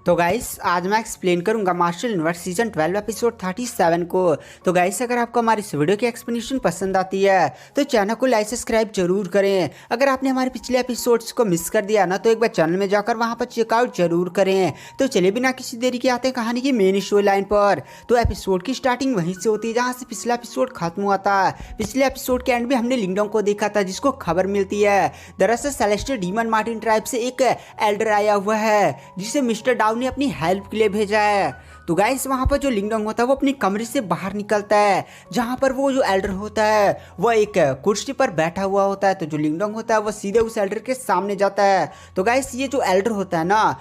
तो गाइस आज मैं एक्सप्लेन करूंगा मार्शल यूनिवर्स सीजन 12 एपिसोड 37 को। तो गाइस अगर आपको हमारी इस वीडियो की एक्सप्लेनेशन पसंद आती है तो चैनल को लाइक सब्सक्राइब जरूर करें। अगर आपने हमारे पिछले एपिसोड्स को मिस कर दिया ना तो एक बार चैनल में जाकर वहां पर चेकआउट जरूर करें। तो चलिए बिना किसी देरी के आते हैं कहानी की मेन स्टोरी लाइन पर। तो एपिसोड की स्टार्टिंग वहीं से होती है जहाँ से पिछला एपिसोड खत्म हुआ था। पिछले एपिसोड के एंड में हमने लिंगडोंग को देखा था जिसको खबर मिलती है दरअसल सेलेस्टियल डीमन मार्टिन ट्राइब से एक एल्डर आया हुआ है जिसे मिस्टर डाउ ने अपनी हेल्प के लिए भेजा है। तो गाइस वहां पर जो लिंगडोंग होता है वो अपनी कमरे से बाहर निकलता है जहां पर वो जो एल्डर होता है वो एक कुर्सी पर बैठा हुआ होता है। तो जो लिंगडोंग होता है वो सीधे उस एल्डर के सामने जाता है। तो गाइस ये जो एल्डर होता है ना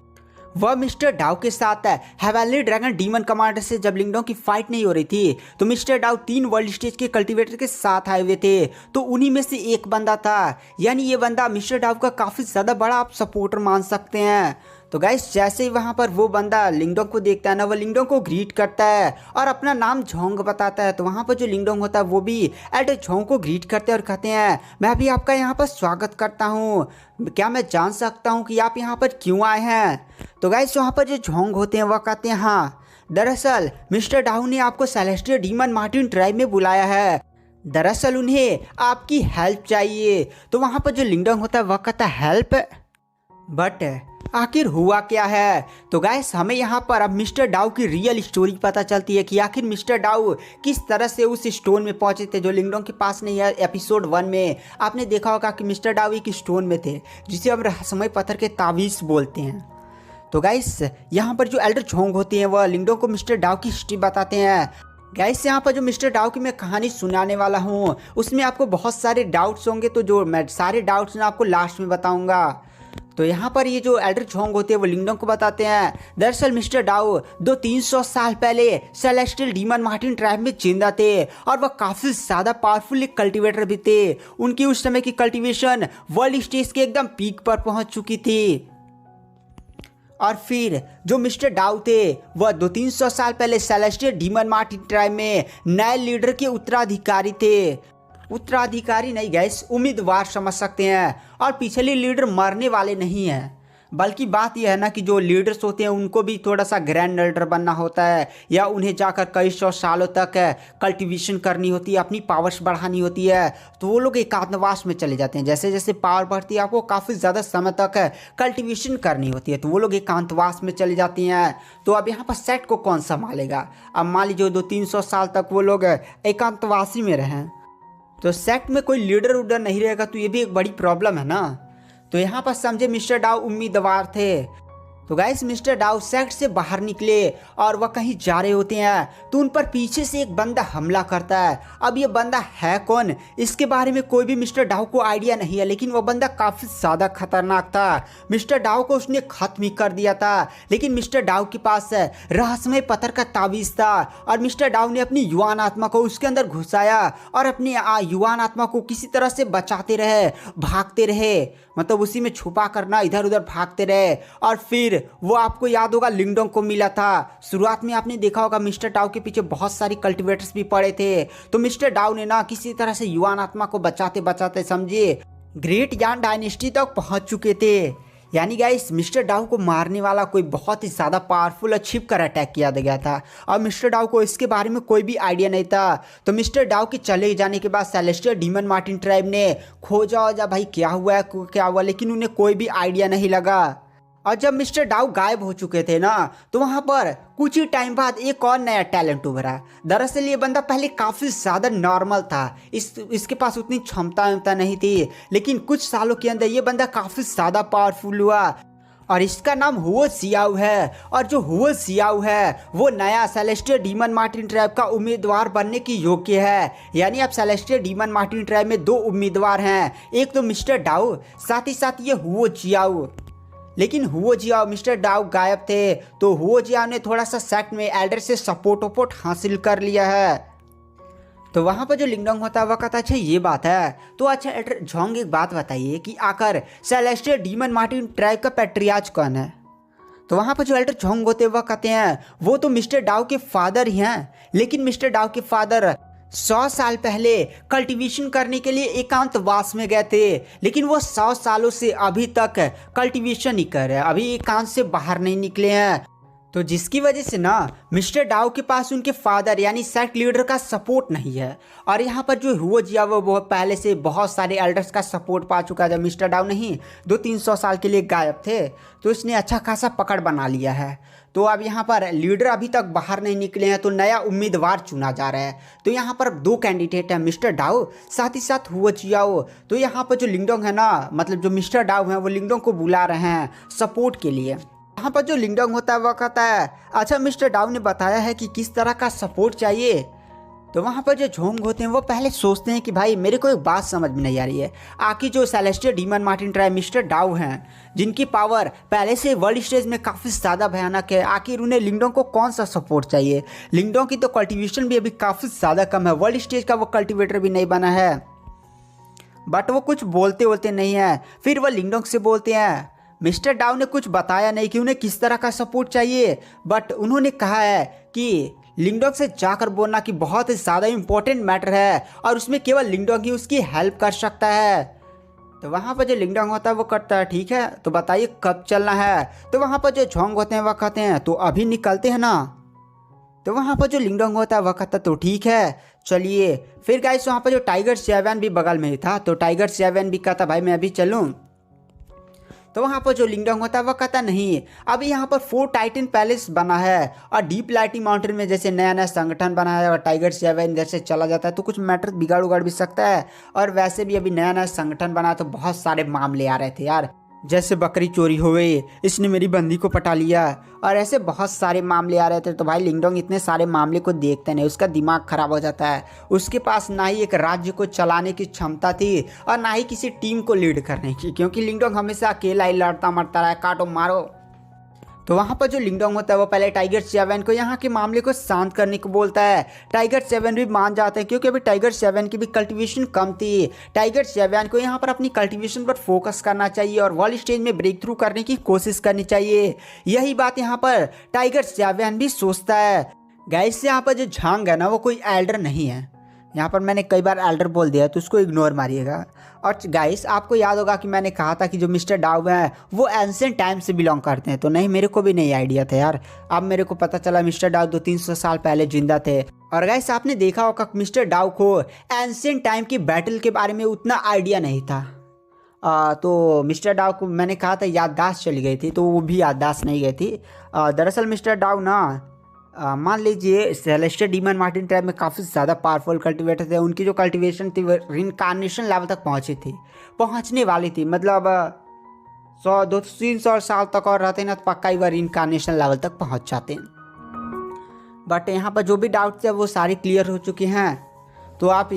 वह मिस्टर डाउ के साथ है हेवनली ड्रैगन डीमन कमांडर से जब लिंगडोंग की फाइट नहीं हो रही थी तो मिस्टर डाउ 3 वर्ल्ड स्टेज के कल्टीवेटर के साथ आए हुए थे। तो उन्हीं में से एक बंदा था, यानी ये बंदा मिस्टर डाउ का काफी ज्यादा बड़ा आप सपोर्टर मान सकते हैं। तो गाइस जैसे ही वहां पर वो बंदा लिंगडोंग को देखता है ना वो लिंगडोंग को ग्रीट करता है और अपना नाम झोंग बताता है। तो वहां पर जो लिंगडोंग होता है वो भी एल्डर झोंग को ग्रीट करते हैं और कहते हैं मैं भी आपका यहाँ पर स्वागत करता हूँ, क्या मैं जान सकता हूँ कि आप यहाँ पर क्यों आए हैं। तो गाइस वहाँ पर जो झोंग होते हैं वह कहते हैं हाँ दरअसल मिस्टर डाउ ने आपको सेलेस्टियल डीमन मार्टिन ट्राइब में बुलाया है, दरअसल उन्हें आपकी हेल्प चाहिए। तो वहाँ पर जो लिंगडोंग होता है वह कहता है हेल्प, बट आखिर हुआ क्या है। तो गाइस हमें यहाँ पर अब मिस्टर डाउ की रियल स्टोरी पता चलती है कि आखिर मिस्टर डाउ किस तरह से उस स्टोन में पहुंचे थे जो लिंगडोंग के पास नहीं है। एपिसोड 1 में आपने देखा होगा कि मिस्टर डाउ एक स्टोन में थे जिसे हम रहस्यमय पत्थर के तावीज़ बोलते हैं। तो गाइस यहाँ पर जो एल्डर झोंग होते हैं वह लिंगडोंग को मिस्टर डाउ की हिस्ट्री बताते हैं। गाइस यहाँ पर जो मिस्टर डाउ की मैं कहानी सुनाने वाला हूँ उसमें आपको बहुत सारे डाउट्स होंगे, तो जो मैं सारे डाउट्स ना आपको लास्ट में बताऊँगा। तो यहाँ पर ये जो एल्डर झोंग होते हैं वो लिंगडोंग को बताते हैं दरअसल मिस्टर डाउ 200-300 साल पहले सेलेस्टियल डीमन मार्टिन ट्राइब में जिंदा थे और वह काफ़ी ज़्यादा पावरफुल एक कल्टीवेटर भी थे। उनकी उस समय की कल्टीवेशन वर्ल्ड स्टेज के एकदम पीक पर पहुंच चुकी थी। और फिर जो मिस्टर डाउ थे वह 200-300 साल पहले सेलेस्टियल डीमन मार्टिन ट्राइब में नए लीडर के उत्तराधिकारी थे। उत्तराधिकारी नहीं गैस, उम्मीदवार समझ सकते हैं। और पिछले लीडर मरने वाले नहीं हैं, बल्कि बात यह है ना कि जो लीडर्स होते हैं उनको भी थोड़ा सा ग्रैंड लीडर बनना होता है या उन्हें जाकर कई सौ सालों तक कल्टीवेशन करनी होती है, अपनी पावर्स बढ़ानी होती है। तो वो लोग एकांतवास में चले जाते हैं। जैसे जैसे पावर बढ़ती है आपको काफ़ी ज़्यादा समय तक कल्टीवेशन करनी होती है तो वो लोग एकांतवास में चले जाती हैं। तो अब यहाँ पर सेट को कौन संभालेगा। अब मान लीजिए 200-300 साल तक वो लोग एकांतवासी में रहें तो सेक्ट में कोई लीडर उडर नहीं रहेगा, तो ये भी एक बड़ी प्रॉब्लम है ना। तो यहाँ पर समझे मिस्टर डाउ उम्मीदवार थे। तो गाइस मिस्टर डाउ सेक्ट से बाहर निकले और वह कहीं जा रहे होते हैं तो उन पर पीछे से एक बंदा हमला करता है। अब ये बंदा है कौन इसके बारे में कोई भी मिस्टर डाउ को आइडिया नहीं है, लेकिन वह बंदा काफ़ी ज़्यादा खतरनाक था। मिस्टर डाउ को उसने खत्म ही कर दिया था, लेकिन मिस्टर डाउ के पास रहस्यमय पत्थर का तावीज़ था और मिस्टर डाउ ने अपनी युवान आत्मा को उसके अंदर घुसाया और अपनी युवान आत्मा को किसी तरह से बचाते रहे, भागते रहे, मतलब उसी में छुपा करना, इधर उधर भागते रहे। और फिर वो आपको याद होगा लिंगडोंग को मिला था। शुरुआत में आपने देखा होगा मिस्टर डाउ के पीछे बहुत सारी कल्टीवेटर्स भी पड़े थे। तो मिस्टर डाउ ने ना किसी तरह से युवान आत्मा को बचाते बचाते समझिए ग्रेट यान डायनेस्टी तक पहुंच चुके थे। यानी गाइस मिस्टर डाउ को मारने वाला कोई बहुत ही ज़्यादा पावरफुल और छिप कर अटैक किया गया था और मिस्टर डाउ को इसके बारे में कोई भी आइडिया नहीं था। तो मिस्टर डाउ के चले जाने के बाद सेलेस्टियल डीमन मार्टिन ट्राइब ने खोजा भाई क्या हुआ है क्या हुआ, लेकिन उन्हें कोई भी आइडिया नहीं लगा। और जब मिस्टर डाउ गायब हो चुके थे ना तो वहाँ पर कुछ ही टाइम बाद एक और नया टैलेंट उभरा। दरअसल ये बंदा पहले काफ़ी ज़्यादा नॉर्मल था, इसके पास उतनी क्षमता नहीं थी, लेकिन कुछ सालों के अंदर ये बंदा काफ़ी ज़्यादा पावरफुल हुआ और इसका नाम हुओ जियाओ है। और जो हुओ जियाओ है वो नया सेलेस्टियल डीमन मार्टिन ट्राइब का उम्मीदवार बनने की योग्य है। यानी अब सेलेस्टियल डीमन मार्टिन ट्राइब में 2 उम्मीदवार हैं, एक तो मिस्टर डाउ साथ ही साथ ये हुओ जियाओ। लेकिन हुओ जियाओ मिस्टर डाउ गायब थे तो हुओ जियाओ ने थोड़ा सा सेक्ट में एल्डर से सपोर्ट हासिल कर लिया है। तो वहाँ पर जो लिंगडोंग होता है वह कहता है अच्छा ये बात है। तो अच्छा एल्डर झोंग एक बात बताइए कि आकर सेलेस्टियल डीमन मार्टिन ट्राइब का पैट्रियार्च कौन है। तो वहाँ पर जो एल्डर झोंग होते हैं वह कहते हैं वो तो मिस्टर डाउ के फादर ही हैं, लेकिन मिस्टर डाउ के फादर 100 साल पहले कल्टीवेशन करने के लिए एकांतवास में गए थे, लेकिन वो 100 सालों से अभी तक कल्टीवेशन ही कर रहे हैं, अभी एकांत से बाहर नहीं निकले हैं। तो जिसकी वजह से ना मिस्टर डाउ के पास उनके फादर यानी सेक्ट लीडर का सपोर्ट नहीं है। और यहाँ पर जो हुआ जिया वो पहले से बहुत सारे एल्डर्स का सपोर्ट पा चुका है। जब मिस्टर डाउ नहीं 200-300 साल के लिए गायब थे तो इसने अच्छा खासा पकड़ बना लिया है। तो अब यहाँ पर लीडर अभी तक बाहर नहीं निकले हैं तो नया उम्मीदवार चुना जा रहा है। तो यहाँ पर 2 कैंडिडेट हैं, मिस्टर डाउ साथ ही साथ हुआ जियाओ। तो यहाँ पर जो लिंगडोंग है ना, मतलब जो मिस्टर डाउ हैं वो लिंगडोंग को बुला रहे हैं सपोर्ट के लिए। यहाँ पर जो लिंगडोंग होता है वो कहता है अच्छा मिस्टर डाउ ने बताया है कि किस तरह का सपोर्ट चाहिए। तो वहाँ पर जो झोंग होते हैं वो पहले सोचते हैं कि भाई मेरे को एक बात समझ में नहीं आ रही है। आखिर जो celestial demon Martin tribe mister डाउ हैं जिनकी पावर पहले से वर्ल्ड स्टेज में काफ़ी ज़्यादा भयानक है, आखिर उन्हें लिंगडोंग को कौन सा सपोर्ट चाहिए। लिंगडोंग की तो कल्टिवेशन भी अभी काफ़ी ज़्यादा कम है, वर्ल्ड स्टेज का वो कल्टिवेटर भी नहीं बना है। बट वो कुछ बोलते नहीं है। फिर वो लिंगडोंग से बोलते हैं मिस्टर डाउ ने कुछ बताया नहीं कि उन्हें किस तरह का सपोर्ट चाहिए, बट उन्होंने कहा है कि लिंगडोंग से जाकर बोलना कि बहुत ही ज़्यादा इंपॉर्टेंट मैटर है और उसमें केवल लिंगडोंग ही उसकी हेल्प कर सकता है। तो वहाँ पर जो लिंगडोंग होता है वो करता है ठीक है तो बताइए कब चलना है। तो वहाँ पर जो झोंग होते हैं वह कहते हैं तो अभी निकलते हैं ना। तो वहाँ पर जो लिंगडोंग होता है वह कहता तो ठीक है चलिए। फिर गाइस वहाँ पर जो टाइगर 7 भी बगल में ही था तो टाइगर 7 भी कहता भाई मैं अभी चलूँ। तो वहाँ पर जो लिंगडोंग होता है वह कहता नहीं, अभी यहाँ पर 4 टाइटन पैलेस बना है और डीप लाइटिंग माउंटेन में जैसे नया नया संगठन बना है और टाइगर 7 इधर से चला जाता है तो कुछ मैटर बिगाड़ उगाड़ भी सकता है। और वैसे भी अभी नया नया संगठन बना तो बहुत सारे मामले आ रहे थे यार, जैसे बकरी चोरी हो गई, इसने मेरी बंदी को पटा लिया और ऐसे बहुत सारे मामले आ रहे थे। तो भाई लिंगडोंग इतने सारे मामले को देखते नहीं, उसका दिमाग खराब हो जाता है। उसके पास ना ही एक राज्य को चलाने की क्षमता थी और ना ही किसी टीम को लीड करने की, क्योंकि लिंगडोंग हमेशा अकेला ही लड़ता मरता रहा, काटो मारो। तो वहाँ पर जो लिंगडोंग होता है वो पहले टाइगर 7 को यहाँ के मामले को शांत करने को बोलता है। टाइगर 7 भी मान जाते हैं क्योंकि अभी टाइगर 7 की भी कल्टीवेशन कम थी। टाइगर 7 को यहाँ पर अपनी कल्टीवेशन पर फोकस करना चाहिए और वर्ल्ड स्टेज में ब्रेक थ्रू करने की कोशिश करनी चाहिए। यही बात यहाँ पर टाइगर 7 भी सोचता है। गाइस यहाँ पर जो झांग है ना वो कोई एल्डर नहीं है, यहाँ पर मैंने कई बार एल्डर बोल दिया तो उसको इग्नोर मारिएगा। और गाइस आपको याद होगा कि मैंने कहा था कि जो मिस्टर डाउ हैं वो एंशिएंट टाइम से बिलोंग करते हैं। तो नहीं, मेरे को भी नहीं आइडिया था यार, अब मेरे को पता चला मिस्टर डाउ 200-300 साल पहले जिंदा थे। और गाइस आपने देखा होगा मिस्टर डाउ को एंशिएंट टाइम की बैटल के बारे में उतना आइडिया नहीं था। तो मिस्टर डाउ को मैंने कहा था याददाश्त चली गई थी, तो वो भी याददाश्त नहीं गई थी। दरअसल मिस्टर डाउ ना मान लीजिए सेलेस्टियल डीमन मार्टिन ट्राइब में काफ़ी ज़्यादा पावरफुल कल्टिवेटर थे। उनकी जो कल्टिवेशन थी वो रिनकार्नेशन लेवल तक पहुंचने वाली थी। मतलब 100-200-300 साल तक और रहते ना तो पक्का ही वह रिनकार्नेशन लेवल तक पहुंच जाते। बट यहाँ पर जो भी डाउट थे वो सारे क्लियर हो चुके हैं। तो आप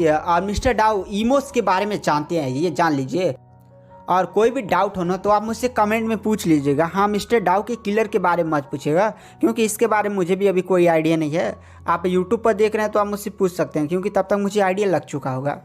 मिस्टर डाउ इमोस के बारे में जानते हैं, ये जान लीजिए। और कोई भी डाउट हो ना तो आप मुझसे कमेंट में पूछ लीजिएगा। हाँ, मिस्टर डाउ के किलर के बारे में मत पूछिएगा क्योंकि इसके बारे में मुझे भी अभी कोई आइडिया नहीं है। आप यूट्यूब पर देख रहे हैं तो आप मुझसे पूछ सकते हैं क्योंकि तब तक मुझे आइडिया लग चुका होगा।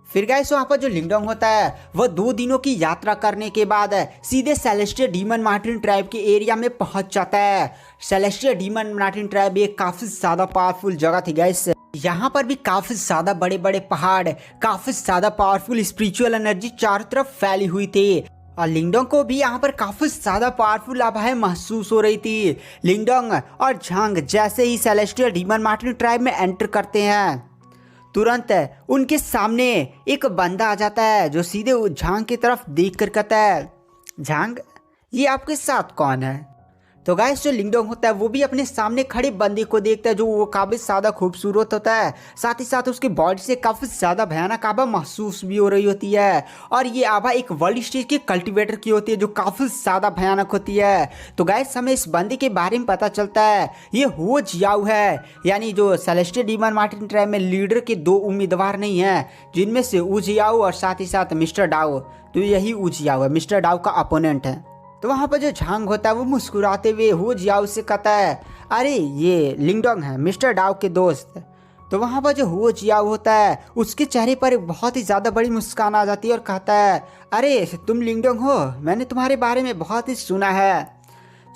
फिर गाइस वहाँ पर जो लिंगडोंग होता है वह 2 दिनों की यात्रा करने के बाद सीधे सेलेस्टियल डीमन मार्टिन ट्राइब के एरिया में पहुँच जाता है। सेलेस्टियल डीमन मार्टिन ट्राइब एक काफ़ी ज़्यादा पावरफुल जगह थी गाइस। यहाँ पर भी काफ़ी ज़्यादा बड़े बड़े पहाड़, काफ़ी ज़्यादा पावरफुल स्पिरिचुअल एनर्जी चारों तरफ फैली हुई थी। और लिंगडोंग को भी यहाँ पर काफ़ी ज़्यादा पावरफुल आभाएं महसूस हो रही थी। लिंगडोंग और झांग जैसे ही सेलेस्टियल डीमन मार्टिन ट्राइब में एंटर करते हैं तुरंत उनके सामने एक बंदा आ जाता है जो सीधे झांग की तरफ देख कर कहता है झांग ये आपके साथ कौन है। तो गाइस जो लिंगडोंग होता है वो भी अपने सामने खड़े बंदे को देखता है जो वो काफ़ी ज़्यादा खूबसूरत होता है, साथ ही साथ उसकी बॉडी से काफ़ी ज़्यादा भयानक आभा महसूस भी हो रही होती है। और ये आभा एक वर्ल्ड स्टेज के कल्टिवेटर की होती है जो काफ़ी ज़्यादा भयानक होती है। तो गाइस हमें इस बंदे के बारे में पता चलता है ये हुआ जियाओ है, यानी जो सेलेस्टियल डीमन मार्टिन ट्राइब में लीडर के 2 उम्मीदवार नहीं हैं जिनमें से ऊ जियाओ और साथ ही साथ मिस्टर डाउ। तो यही ऊ जियाओ है, मिस्टर डाउ का अपोनेंट है। तो वहाँ पर जो झांग होता है वो मुस्कुराते हुए हो जियाओ से कहता है अरे ये लिंगडोंग है, मिस्टर डाउ के दोस्त। तो वहाँ पर जो हो जियाओ होता है उसके चेहरे पर एक बहुत ही ज़्यादा बड़ी मुस्कान आ जाती है और कहता है अरे तुम लिंगडोंग हो, मैंने तुम्हारे बारे में बहुत ही सुना है।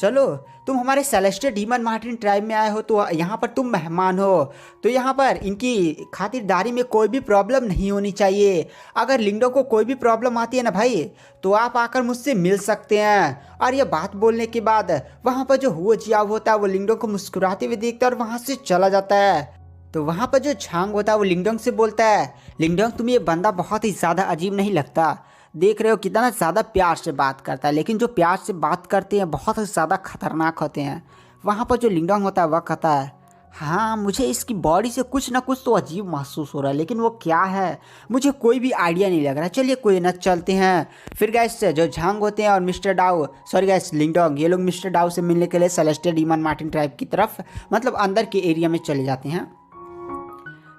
चलो तुम हमारे सेलेस्टियल डीमन मार्टिन ट्राइब में आए हो, तो यहाँ पर तुम मेहमान हो, तो यहाँ पर इनकी खातिरदारी में कोई भी प्रॉब्लम नहीं होनी चाहिए। अगर लिंगडोंग को कोई भी प्रॉब्लम आती है ना भाई, तो आप आकर मुझसे मिल सकते हैं। और ये बात बोलने के बाद वहाँ पर जो हुआ जियाओ होता है वो लिंगडोंग को मुस्कुराते हुए देखता है और वहाँ से चला जाता है। तो वहाँ पर जो झांग होता है वो लिंगडोंग से बोलता है, लिंगडोंग तुम्हें ये बंदा बहुत ही ज़्यादा अजीब नहीं लगता? देख रहे हो कितना ज़्यादा प्यार से बात करता है, लेकिन जो प्यार से बात करते हैं बहुत ही ज़्यादा खतरनाक होते हैं। वहाँ पर जो लिंगडोंग होता है वह कहता है, हाँ मुझे इसकी बॉडी से कुछ ना कुछ तो अजीब महसूस हो रहा है, लेकिन वो क्या है मुझे कोई भी आइडिया नहीं लग रहा। चलिए कोई ना, चलते हैं। फिर गैस जो झांग होते हैं और मिस्टर डाउ, सॉरी गैस लिंगडोंग, ये लोग मिस्टर डाउ से मिलने के लिए सेलेस्टियल डीमन मार्टिन ट्राइब की तरफ, मतलब अंदर के एरिया में चले जाते हैं।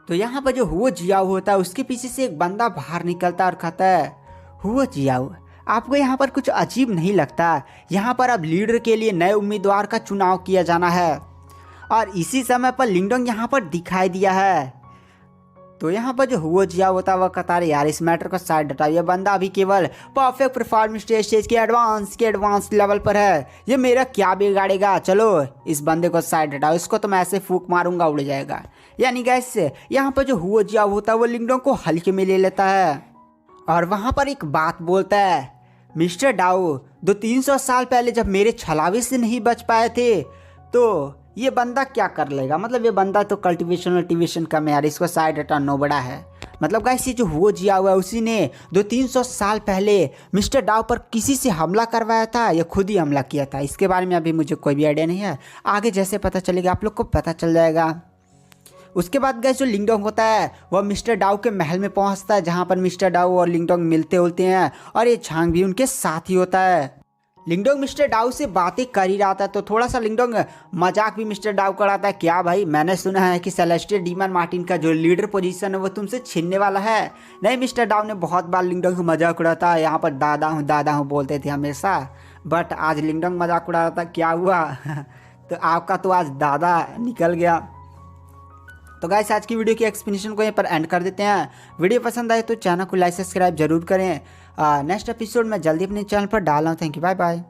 तो यहाँ पर जो हुआ जियाओ होता है उसके पीछे से एक बंदा बाहर निकलता है और कहता है, हुआ जियाओ आपको यहाँ पर कुछ अजीब नहीं लगता? यहाँ पर अब लीडर के लिए नए उम्मीदवार का चुनाव किया जाना है। और इसी समय पर लिंगडोंग यहाँ पर दिखाई दिया है। तो यहाँ पर जो हुआ जियाओ होता है वह कहता है, यार इस मैटर को साइड हटाओ, ये बंदा अभी केवल परफेक्ट परफॉर्मेंस स्टेज के एडवांस लेवल पर है, ये मेरा क्या बिगाड़ेगा। चलो इस बंदे को साइड हटाओ, इसको तो मैं ऐसे फूक मारूंगा उड़ जाएगा। यानी गैस यहाँ पर जो हुआ जियाओ होता है वो लिंगडोंग को हल्के में ले लेता है और वहाँ पर एक बात बोलता है, मिस्टर डाउ 200-300 साल पहले जब मेरे छलावे से नहीं बच पाए थे, तो ये बंदा क्या कर लेगा? मतलब ये बंदा तो कल्टीवेशन का यार, इसको साइड हटा, नो बड़ा है। मतलब गाइस ये जो हुआ जिया हुआ है उसी ने 200-300 साल पहले मिस्टर डाउ पर किसी से हमला करवाया था या खुद ही हमला किया था, इसके बारे में अभी मुझे कोई भी आइडिया नहीं है। आगे जैसे पता चलेगा आप लोग को पता चल जाएगा। उसके बाद गैस जो लिंगडोंग होता है वह मिस्टर डाउ के महल में पहुंचता है, जहां पर मिस्टर डाउ और लिंगडोंग मिलते होते हैं और ये झांग भी उनके साथ ही होता है। लिंगडोंग मिस्टर डाउ से बातें कर ही रहा था, तो थोड़ा सा लिंगडोंग मजाक भी मिस्टर डाउ कराता है, क्या भाई मैंने सुना है कि सेलेस्टियल डीमन मार्टिन का जो लीडर पोजीशन है वो तुमसे छीनने वाला है। नहीं, मिस्टर डाउ ने बहुत बार लिंगडोंग को मजाक उड़ाता, यहाँ पर दादा हूँ बोलते थे हमेशा, बट आज लिंगडोंग मजाक उड़ा रहा था, क्या हुआ तो आपका तो आज दादा निकल गया। तो गाइस आज की वीडियो की एक्सप्लेनेशन को यहाँ पर एंड कर देते हैं। वीडियो पसंद आए तो चैनल को लाइक सब्सक्राइब जरूर करें। नेक्स्ट एपिसोड में जल्दी अपने चैनल पर डाल रहा हूँ। Thank you, bye bye.